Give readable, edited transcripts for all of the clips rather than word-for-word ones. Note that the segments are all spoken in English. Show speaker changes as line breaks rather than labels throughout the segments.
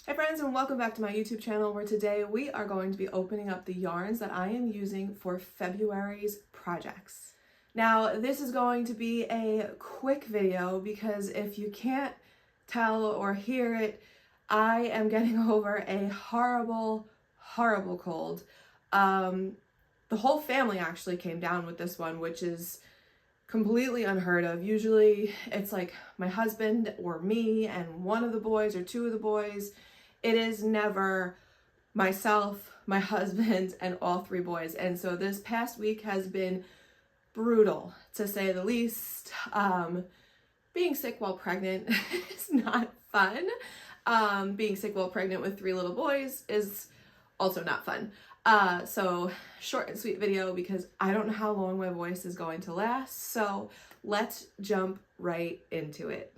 Hi friends, and welcome back to my YouTube channel, where today we are going to be opening up the yarns that I am using for February's projects. Now this is going to be a quick video because if you can't tell or hear it, I am getting over a horrible cold. The whole family actually came down with this one, which is completely unheard of. Usually it's like my husband or me and one of the boys or two of the boys. It is never myself, my husband, and all three boys. And so this past week has been brutal, to say the least. Being sick while pregnant is not fun. Being sick while pregnant with three little boys is also not fun. So short and sweet video because I don't know how long my voice is going to last. So let's jump right into it.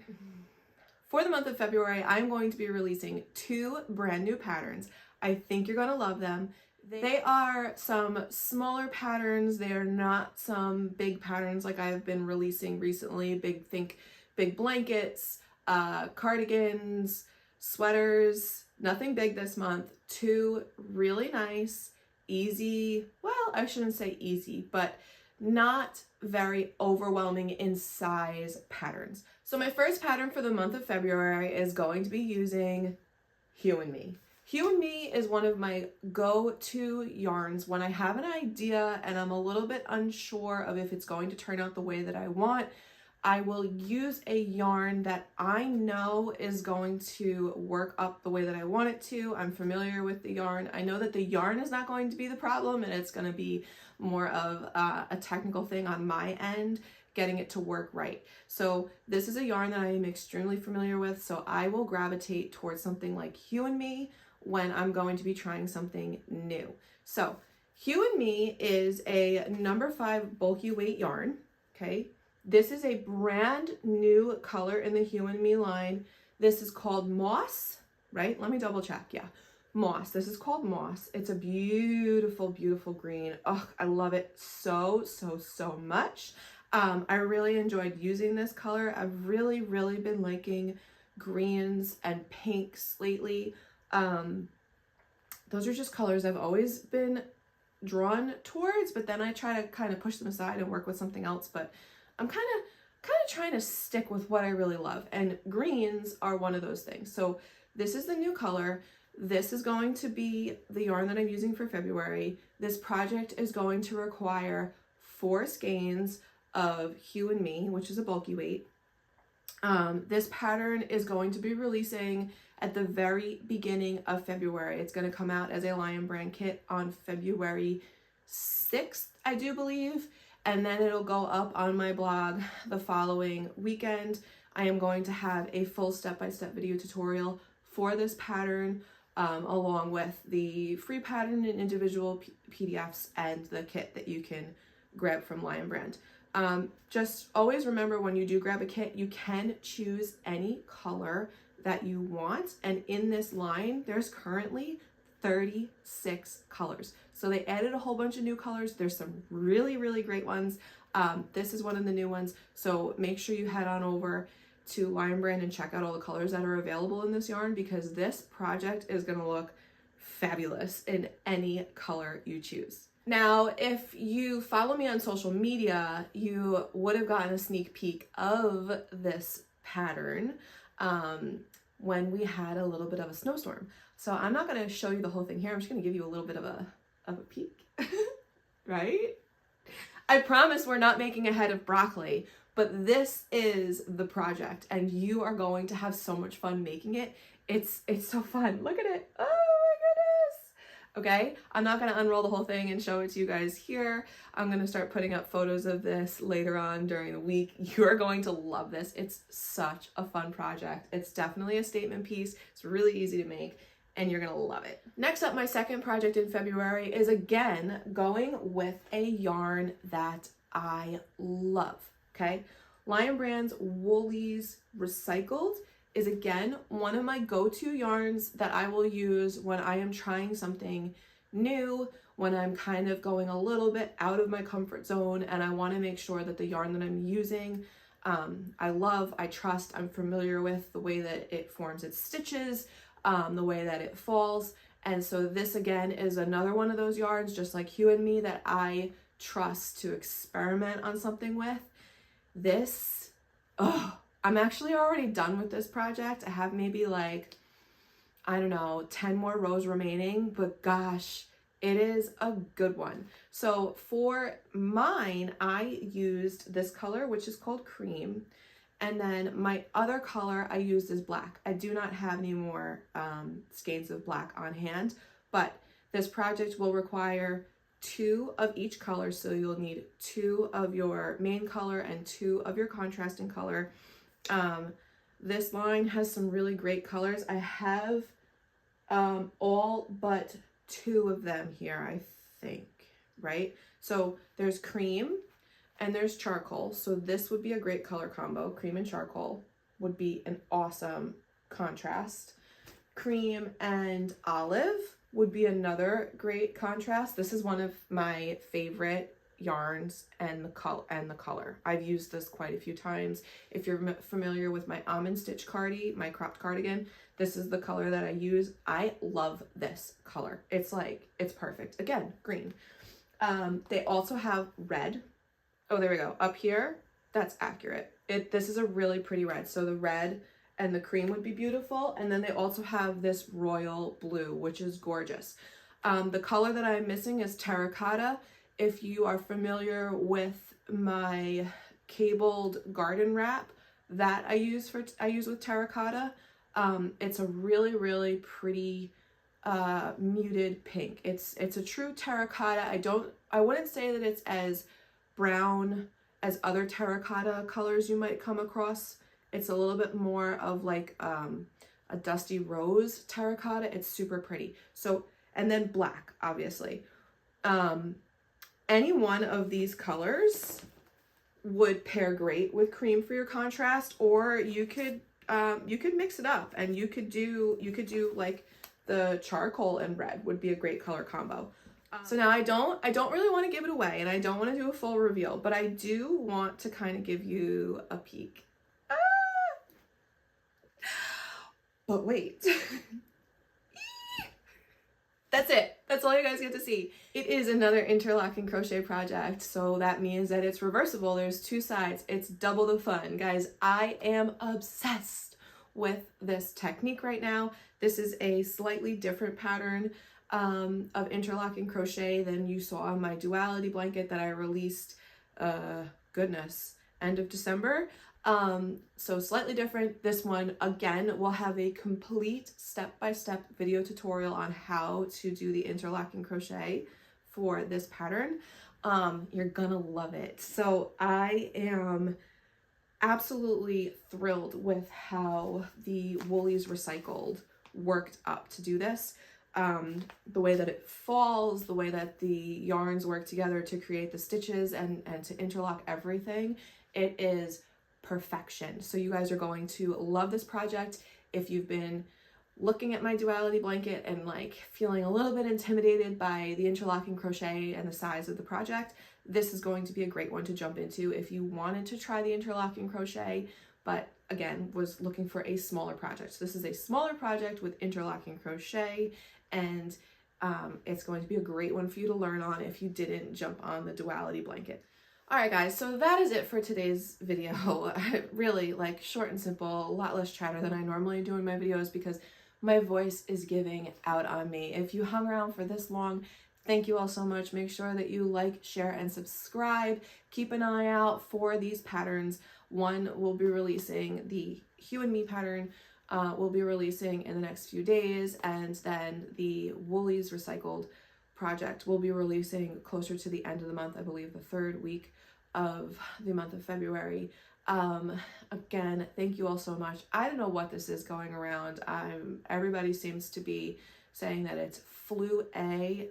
For the month of February, I'm going to be releasing two brand new patterns. I think you're going to love them. They are some smaller patterns. They are not some big patterns like I've been releasing recently. Big blankets, cardigans, sweaters, nothing big this month. Two really nice, easy, well, I shouldn't say easy, but not very overwhelming in size patterns. So my first pattern for the month of February is going to be using Hue and Me. Hue and Me is one of my go-to yarns when I have an idea and I'm a little bit unsure of if it's going to turn out the way that I want. I will use a yarn that I know is going to work up the way that I want it to. I'm familiar with the yarn. I know that the yarn is not going to be the problem and it's going to be more of a technical thing on my end, getting it to work right. So this is a yarn that I am extremely familiar with, so I will gravitate towards something like Hue and Me when I'm going to be trying something new. So Hue and Me is a number 5 bulky weight yarn, okay? This is a brand new color in the Hue and Me line. This is called Moss, right? Let me double check. Yeah, Moss. This is called Moss. It's a beautiful, beautiful green. Oh, I love it so much. I really enjoyed using this color. I've really been liking greens and pinks lately. Those are just colors I've always been drawn towards, but then I try to kind of push them aside and work with something else. But I'm kind of trying to stick with what I really love, and greens are one of those things. So this is the new color. This is going to be the yarn that I'm using for February. This project is going to require 4 skeins of Hue and Me, which is a bulky weight. This pattern is going to be releasing at the very beginning of February. It's going to come out as a Lion Brand kit on February 6th, I do believe. And then it'll go up on my blog the following weekend. I am going to have a full step-by-step video tutorial for this pattern, along with the free pattern and individual PDFs and the kit that you can grab from Lion Brand. Just always remember, when you do grab a kit, you can choose any color that you want. And in this line, there's currently 36 colors. So they added a whole bunch of new colors. There's some really great ones. This is one of the new ones. So make sure you head on over to Lion Brand and check out all the colors that are available in this yarn, because this project is going to look fabulous in any color you choose. Now, if you follow me on social media, you would have gotten a sneak peek of this pattern when we had a little bit of a snowstorm. So I'm not going to show you the whole thing here. I'm just going to give you a little bit of a peek, right? I promise we're not making a head of broccoli, but this is the project and you are going to have so much fun making it. It's so fun. Look at it. Oh my goodness. Okay, I'm not going to unroll the whole thing and show it to you guys here. I'm going to start putting up photos of this later on during the week. You're going to love this. It's such a fun project. It's definitely a statement piece. It's really easy to make, and you're gonna love it. Next up, my second project in February is again going with a yarn that I love, okay? Lion Brand's Woolies Recycled is again one of my go-to yarns that I will use when I am trying something new, when I'm kind of going a little bit out of my comfort zone and I wanna make sure that the yarn that I'm using, I love, I trust, I'm familiar with the way that it forms its stitches, the way that it falls. And so this again is another one of those yarns, just like You and Me, that I trust to experiment on something with. This, oh, I'm actually already done with this project. I have maybe like, I don't know, 10 more rows remaining, but gosh, it is a good one. So for mine, I used this color, which is called Cream. And then my other color I used is black. I do not have any more skeins of black on hand, but this project will require 2 of each color. So you'll need 2 of your main color and 2 of your contrasting color. This line has some really great colors. I have all but 2 of them here, I think, right? So there's Cream and there's Charcoal. So this would be a great color combo. Cream and Charcoal would be an awesome contrast. Cream and Olive would be another great contrast. This is one of my favorite yarns and the color. I've used this quite a few times. If you're familiar with my almond stitch my cropped cardigan, this is the color that I use. I love this color. It's like, it's perfect. Again, green. They also have red. Oh, there we go. Up here, that's accurate. This is a really pretty red. So the red and the cream would be beautiful. And then they also have this royal blue, which is gorgeous. The color that I'm missing is terracotta. If you are familiar with my cabled garden wrap that I use with terracotta, it's a really, really pretty muted pink. It's a true terracotta. I wouldn't say that it's as brown as other terracotta colors you might come across. It's a little bit more of like a dusty rose terracotta. It's super pretty. So, and then black, obviously. Any one of these colors would pair great with cream for your contrast, or you could mix it up and you could do like the charcoal and red would be a great color combo. So now I don't really want to give it away and I don't want to do a full reveal, but I do want to kind of give you a peek. But wait. That's it. That's all you guys get to see. It is another interlocking crochet project, so that means that it's reversible. There's 2 sides. It's double the fun. Guys, I am obsessed with this technique right now. This is a slightly different pattern of interlocking crochet than you saw on my Duality Blanket that I released, goodness, end of December. So slightly different. This one, again, will have a complete step-by-step video tutorial on how to do the interlocking crochet for this pattern. You're gonna love it. So I am absolutely thrilled with how the Woolies Recycled worked up to do this. The way that it falls, the way that the yarns work together to create the stitches and to interlock everything, it is perfection. So you guys are going to love this project. If you've been looking at my Duality Blanket and like feeling a little bit intimidated by the interlocking crochet and the size of the project, this is going to be a great one to jump into if you wanted to try the interlocking crochet, but again, was looking for a smaller project. So this is a smaller project with interlocking crochet, and it's going to be a great one for you to learn on if you didn't jump on the Duality Blanket. All right, guys, so that is it for today's video. Really, like, short and simple, a lot less chatter than I normally do in my videos because my voice is giving out on me. If you hung around for this long, thank you all so much. Make sure that you like, share, and subscribe. Keep an eye out for these patterns. One will be releasing, the You and Me pattern will be releasing in the next few days, and then the Woolies Recycled project will be releasing closer to the end of the month, I believe the 3rd week of the month of February. Again, thank you all so much. I don't know what this is going around. Everybody seems to be saying that it's flu A,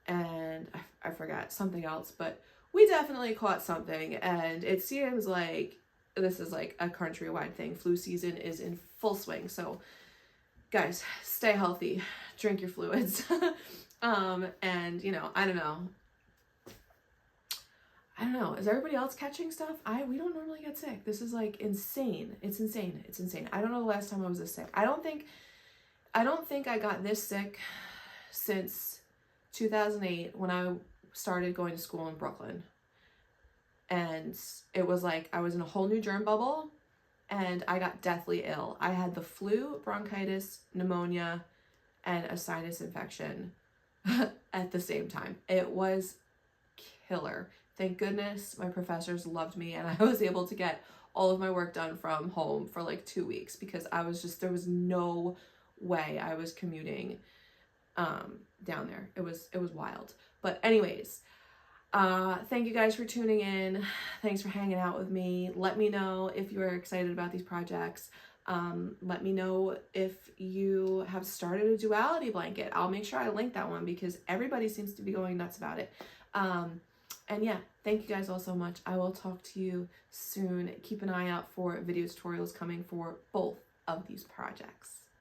and I forgot something else, but we definitely caught something, and it seems like this is like a countrywide thing. Flu season is in full swing, so guys, stay healthy, drink your fluids, and you know, I don't know. I don't know, is everybody else catching stuff? We don't normally get sick. This is like insane. It's insane. It's insane. I don't know the last time I was this sick. I don't think I got this sick since 2008 when I started going to school in Brooklyn. And it was like I was in a whole new germ bubble and I got deathly ill. I had the flu, bronchitis, pneumonia, and a sinus infection at the same time. It was killer. Thank goodness my professors loved me and I was able to get all of my work done from home for like 2 weeks because there was no way I was commuting down there. It was wild. But anyways, thank you guys for tuning in. Thanks for hanging out with me. Let me know if you are excited about these projects. Let me know if you have started a duality blanket. I'll make sure I link that one because everybody seems to be going nuts about it. And yeah, thank you guys all so much. I will talk to you soon. Keep an eye out for video tutorials coming for both of these projects.